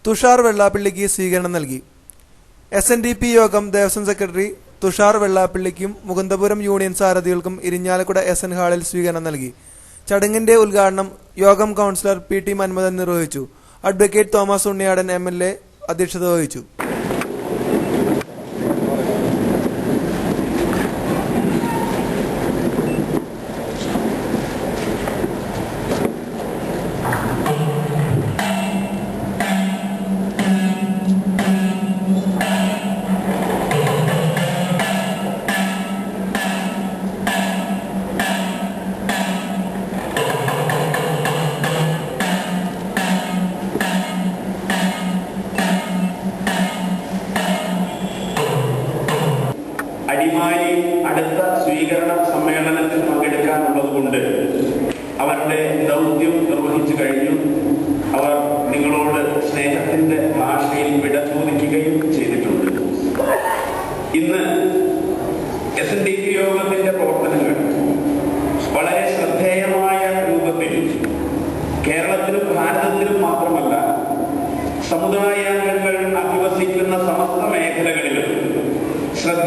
തുഷാർ വെള്ളാപ്പള്ളിക്ക് സ്വീകരണം നൽകി. SNDP Yogam Devaswom secretary Thushar വെള്ളാപ്പള്ളിക്കും മുകുന്ദപുരം യൂണിയൻ സാരഥികൾക്കും ഇരിഞ്ഞാലക്കുട SN ഹാളിൽ സ്വീകരണം നൽകി. ചടങ്ങിന്റെ ഉദ്ഘാടനം യോഗം കൗൺസിലർ PT മന്മഥൻ നിർവഹിച്ചു. അഡ്വക്കേറ്റ് തോമസ് ഉണ്ണിയാടൻ MLA അധ്യക്ഷത വഹിച്ചു. അടിമാലി അടുത്ത സ്വീകരണ സമ്മേളനത്തിൽ പങ്കെടുക്കാനുള്ളതുകൊണ്ട് അവരുടെ ദൗത്യം നിർവഹിച്ചു കഴിഞ്ഞു. അവർ നിങ്ങളോട് സ്നേഹത്തിന്റെ ഭാഷയിൽ വിട ചോദിക്കുകയും ചെയ്തിട്ടുണ്ട്. ഇന്ന് SNDP യോഗത്തിന്റെ പ്രവർത്തനങ്ങൾ വളരെ ശ്രദ്ധേയമായ രൂപത്തിൽ കേരളത്തിലും ഭാരതത്തിലും മാത്രമല്ല സമുദായാംഗങ്ങൾ അധിവസിക്കുന്ന സമസ്ത മേഖലകളിലും ശ്രദ്ധ